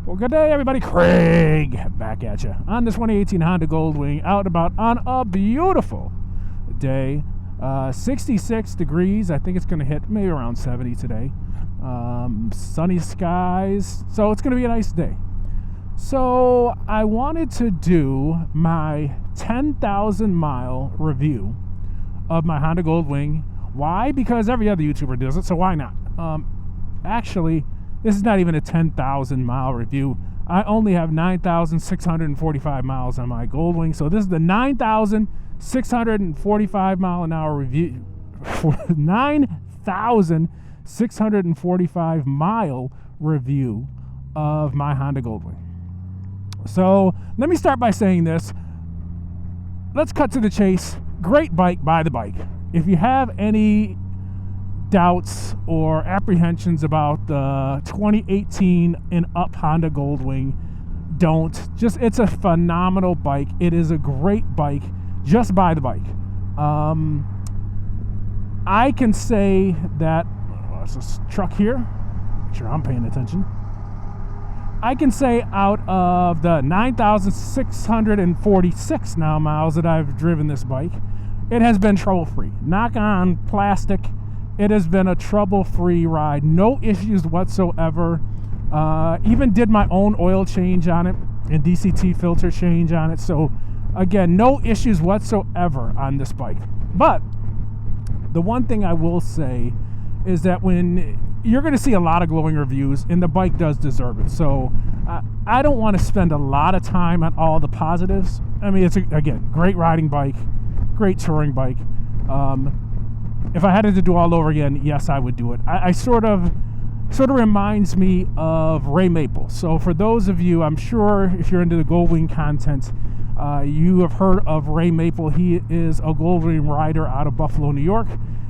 Well, good day, everybody. Craig back at you on this 2018 Honda Goldwing, out and about on a beautiful day. 66 degrees. I think it's going to hit maybe around 70 today. Sunny skies. So it's going to be a nice day. So I wanted to do my 10,000 mile review of my Honda Goldwing. Why? Because every other YouTuber does it, so why not? Actually, this is not even a 10,000 mile review. I only have 9,645 miles on my Goldwing. So this is the 9,645 mile an hour review. 9,645 mile review of my Honda Goldwing. So let me start by saying this. Let's cut to the chase. Great bike, buy the bike. If you have any doubts or apprehensions about the 2018 and up Honda Goldwing, don't. It's a phenomenal bike. It is a great bike. Just buy the bike. I can say that there's this truck here. Make sure I'm paying attention. I can say out of the 9,646 now miles that I've driven this bike, it has been trouble-free. Knock on plastic. It has been a trouble-free ride. No issues whatsoever. Even did my own oil change on it and DCT filter change on it. So, again, no issues whatsoever on this bike. But the one thing I will say is that when you're going to see a lot of glowing reviews, and the bike does deserve it. So I don't want to spend a lot of time on all the positives. I mean, it's, again, great riding bike, great touring bike. If I had it to do all over again, yes, I would do it. I sort of reminds me of Ray Maple. So for those of you, I'm sure if you're into the Goldwing content, you have heard of Ray Maple. He is a Goldwing rider out of Buffalo, New York.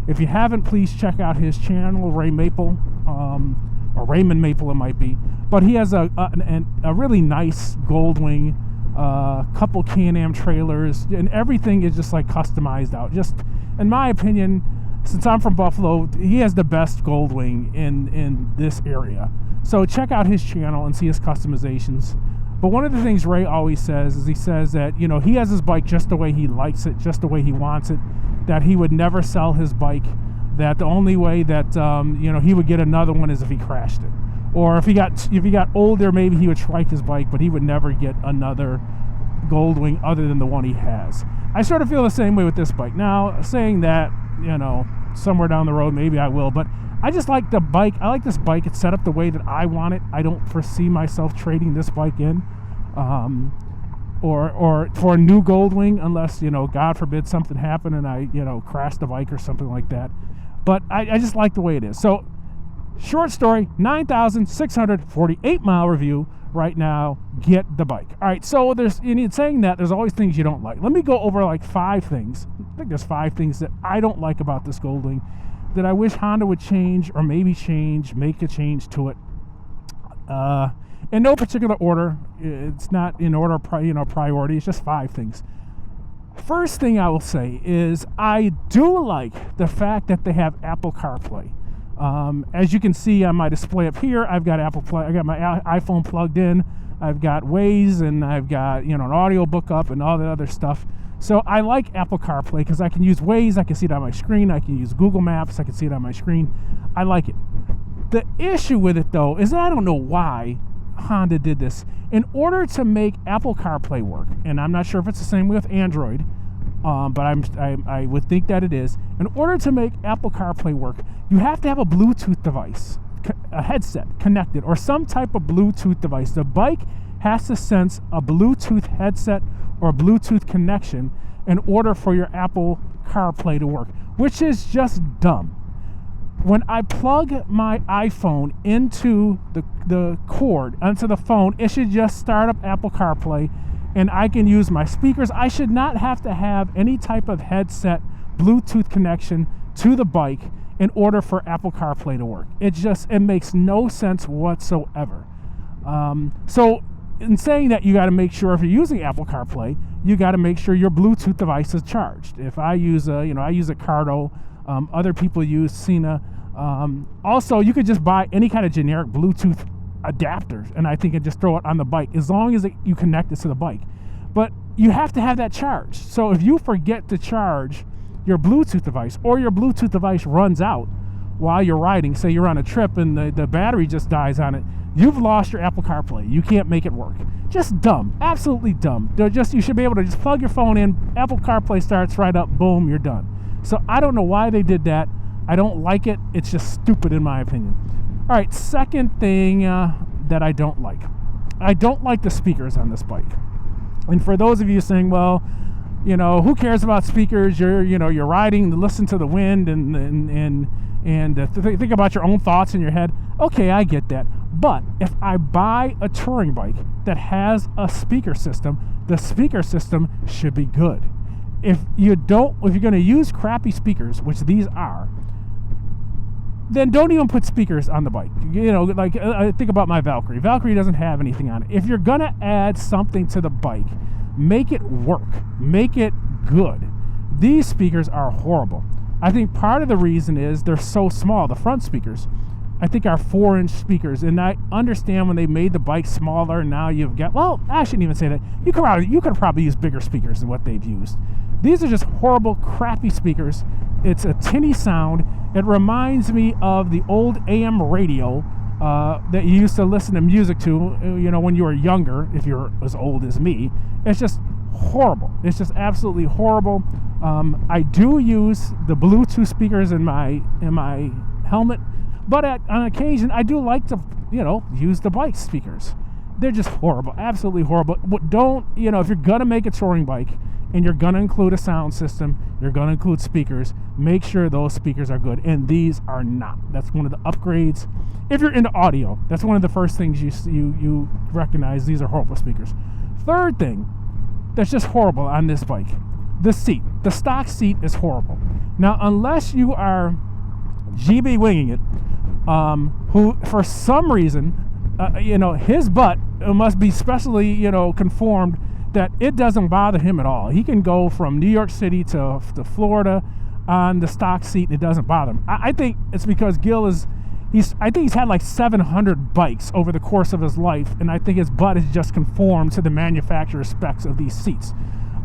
If you haven't, please check out his channel, Ray Maple, or Raymond Maple it might be. But he has a really nice Goldwing, couple Can-Am trailers, and everything is just like customized out. Just, in my opinion, since I'm from Buffalo, he has the best Goldwing in this area. So check out his channel and see his customizations. But one of the things Ray always says is he says that, you know, he has his bike just the way he likes it, just the way he wants it, that he would never sell his bike, that the only way that, you know, he would get another one is if he crashed it. Or if he got older, maybe he would trike his bike, but he would never get another Goldwing other than the one he has. I sort of feel the same way with this bike. Now, saying that, you know, somewhere down the road, maybe I will, but I just like the bike. I like this bike. It's set up the way that I want it. I don't foresee myself trading this bike in, or for a new Goldwing, unless, you know, God forbid something happened and I, you know, crash the bike or something like that. But I just like the way it is. So, short story, 9,648 mile review right now. Get the bike. All right, so in saying that, there's always things you don't like. Let me go over like 5 things. I think there's 5 things that I don't like about this Goldwing that I wish Honda would change, or maybe make a change to it. In no particular order. It's not in order, priority. It's just 5 things. First thing I will say is I do like the fact that they have Apple CarPlay. As you can see on my display up here, I've got I got my iPhone plugged in. I've got Waze, and I've got, you know, an audio book up and all that other stuff. So I like Apple CarPlay because I can use Waze, I can see it on my screen, I can use Google Maps, I can see it on my screen. I like it. The issue with it, though, is that I don't know why Honda did this. In order to make Apple CarPlay work, and I'm not sure if it's the same way with Android, but I would think that it is. In order to make Apple CarPlay work, you have to have a Bluetooth device, a headset connected, or some type of Bluetooth device. The bike has to sense a Bluetooth headset or a Bluetooth connection in order for your Apple CarPlay to work, which is just dumb. When I plug my iPhone into the cord, onto the phone, it should just start up Apple CarPlay, and I can use my speakers. I should not have to have any type of headset, Bluetooth connection to the bike in order for Apple CarPlay to work. It makes no sense whatsoever. So in saying that, you got to make sure, if you're using Apple CarPlay, you got to make sure your Bluetooth device is charged. If I use a Cardo, other people use Cena. Also, you could just buy any kind of generic Bluetooth adapter, and I think, and just throw it on the bike as long as you connect it to the bike. But you have to have that charge. So if you forget to charge your Bluetooth device, or your Bluetooth device runs out while you're riding, say you're on a trip and the battery just dies on it, you've lost your Apple CarPlay. You can't make it work. Just dumb. Absolutely dumb. You should be able to just plug your phone in, Apple CarPlay starts right up, boom, you're done. So I don't know why they did that. I don't like it. It's just stupid in my opinion. All right, second thing that I don't like. I don't like the speakers on this bike. And for those of you saying, well, who cares about speakers? You're riding to listen to the wind and think about your own thoughts in your head. Okay, I get that. But if I buy a touring bike that has a speaker system, the speaker system should be good. If you're going to use crappy speakers, which these are, then don't even put speakers on the bike. I think about my Valkyrie. Valkyrie doesn't have anything on it. If you're going to add something to the bike, make it work. Make it good. These speakers are horrible. I think part of the reason is they're so small. The front speakers, I think, are 4-inch speakers. And I understand when they made the bike smaller, now you've got, well, I shouldn't even say that. You could probably use bigger speakers than what they've used. These are just horrible, crappy speakers. It's a tinny sound. It reminds me of the old AM radio that you used to listen to music to, when you were younger, if you're as old as me. It's just horrible. It's just absolutely horrible. I do use the Bluetooth speakers in my helmet, but on occasion I do like to, use the bike speakers. They're just horrible, absolutely horrible. But don't, if you're gonna make a touring bike and you're gonna include a sound system, you're gonna include speakers, make sure those speakers are good, and these are not. That's one of the upgrades. If you're into audio, that's one of the first things you recognize. These are horrible speakers. Third thing that's just horrible on this bike, the seat. The stock seat is horrible. Now, unless you are GB winging it, who for some reason, his butt must be specially, conformed that it doesn't bother him at all. He can go from New York City to Florida on the stock seat and it doesn't bother him. I think it's because Gil he's had like 700 bikes over the course of his life, and I think his butt is just conformed to the manufacturer's specs of these seats.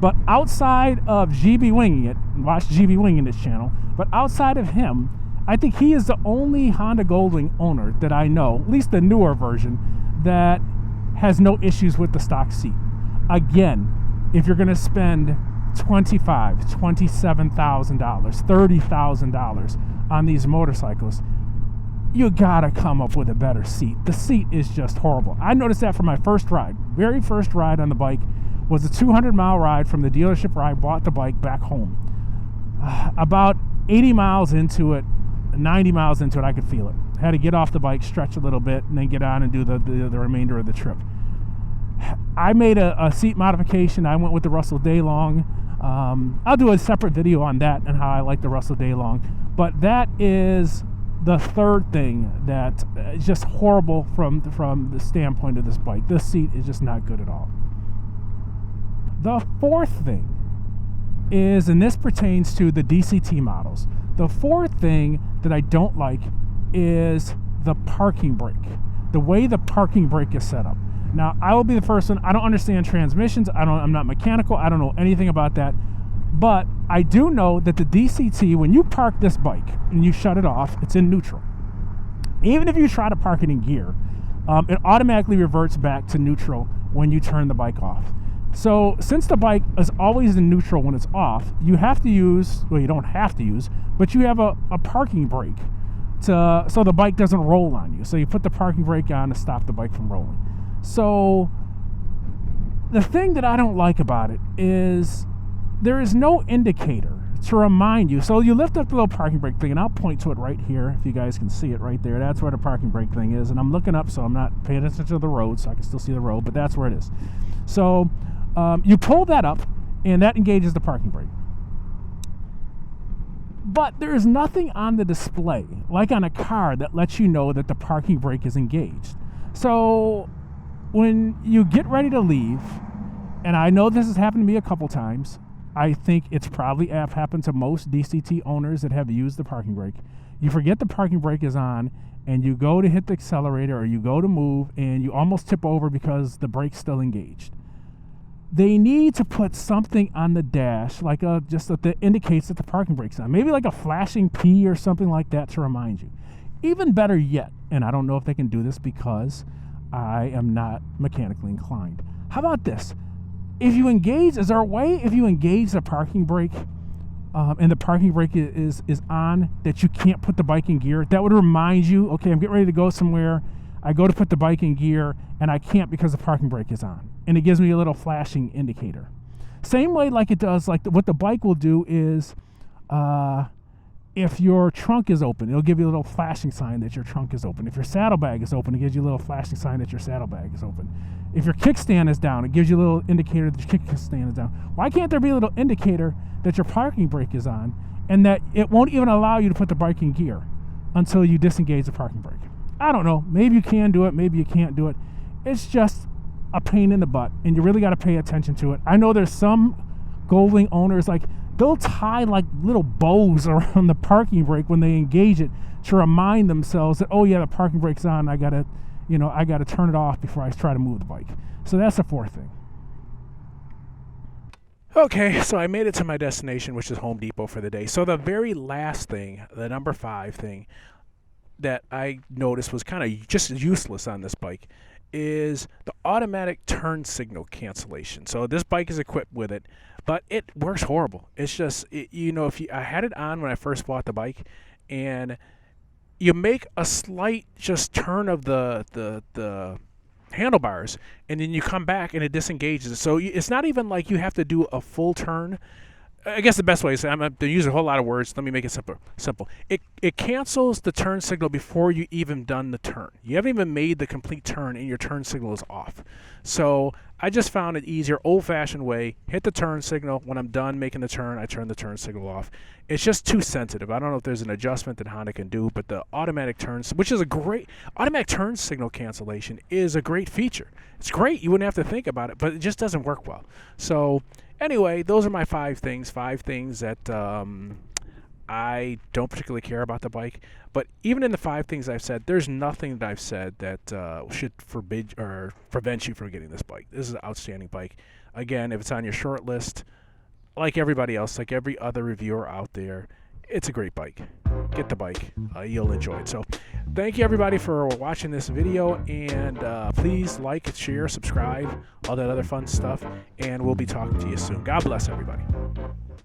But outside of GB Winging It, watch GB Winging It channel, but outside of him, I think he is the only Honda Goldwing owner that I know, at least the newer version, that has no issues with the stock seat. Again, if you're going to spend $25,000, $27,000, $30,000 on these motorcycles, you gotta come up with a better seat. The seat is just horrible. I noticed that for my first ride. Very first ride on the bike was a 200-mile ride from the dealership where I bought the bike back home. About 80 miles into it, 90 miles into it, I could feel it. Had to get off the bike, stretch a little bit, and then get on and do the remainder of the trip. I made a seat modification. I went with the Russell Daylong. I'll do a separate video on that and how I like the Russell Daylong. But that is the third thing that is just horrible from the standpoint of this bike. This seat is just not good at all. The fourth thing is, and this pertains to the DCT models, the fourth thing that I don't like is the parking brake. The way the parking brake is set up. Now, I will be the first one. I don't understand transmissions. I'm not mechanical. I don't know anything about that. But I do know that the DCT, when you park this bike and you shut it off, it's in neutral. Even if you try to park it in gear, it automatically reverts back to neutral when you turn the bike off. So since the bike is always in neutral when it's off, you have to use, well, you don't have to use, but you have a parking brake so the bike doesn't roll on you. So you put the parking brake on to stop the bike from rolling. So the thing that I don't like about it is there is no indicator to remind you. So you lift up the little parking brake thing, and I'll point to it right here if you guys can see it right there. That's where the parking brake thing is, and I'm looking up, so I'm not paying attention to the road, so I can still see the road, but that's where it is. So you pull that up, and that engages the parking brake. But there is nothing on the display, like on a car, that lets you know that the parking brake is engaged. So when you get ready to leave, and I know this has happened to me a couple times, I think it's probably happened to most DCT owners that have used the parking brake. You forget the parking brake is on, and you go to hit the accelerator or you go to move, and you almost tip over because the brake's still engaged. They need to put something on the dash, like that indicates that the parking brake's on. Maybe like a flashing P or something like that to remind you. Even better yet, and I don't know if they can do this because I am not mechanically inclined. How about this? If you engage, is there a way if you engage the parking brake and the parking brake is on that you can't put the bike in gear? That would remind you, okay, I'm getting ready to go somewhere. I go to put the bike in gear, and I can't because the parking brake is on. And it gives me a little flashing indicator. Same way like it does, like what the bike will do is if your trunk is open, it'll give you a little flashing sign that your trunk is open. If your saddlebag is open, it gives you a little flashing sign that your saddlebag is open. If your kickstand is down, it gives you a little indicator that your kickstand is down. Why can't there be a little indicator that your parking brake is on and that it won't even allow you to put the bike in gear until you disengage the parking brake? I don't know. Maybe you can do it. Maybe you can't do it. It's just a pain in the butt, and you really got to pay attention to it. I know there's some Goldwing owners, like, they'll tie like little bows around the parking brake when they engage it to remind themselves that, oh yeah, the parking brake's on. I gotta turn it off before I try to move the bike. So that's the fourth thing. Okay, so I made it to my destination, which is Home Depot for the day. So the very last thing, the number 5 thing that I noticed was kind of just useless on this bike is the automatic turn signal cancellation. So this bike is equipped with it, but it works horrible. It's just, I had it on when I first bought the bike, and you make a slight just turn of the handlebars, and then you come back and it disengages. So it's not even like you have to do a full turn. I guess the best way is, I'm going to use a whole lot of words. Let me make it simple. It cancels the turn signal before you even done the turn. You haven't even made the complete turn, and your turn signal is off. So I just found it easier, old-fashioned way. Hit the turn signal. When I'm done making the turn, I turn the turn signal off. It's just too sensitive. I don't know if there's an adjustment that Honda can do, but the automatic turn, which is a great automatic turn signal cancellation, is a great feature. It's great. You wouldn't have to think about it, but it just doesn't work well. So anyway, those are my 5 things. 5 things that I don't particularly care about the bike. But even in the 5 things I've said, there's nothing that I've said that should forbid or prevent you from getting this bike. This is an outstanding bike. Again, if it's on your short list, like everybody else, like every other reviewer out there, it's a great bike. Get the bike. You'll enjoy it. So thank you, everybody, for watching this video. And please like, share, subscribe, all that other fun stuff. And we'll be talking to you soon. God bless everybody.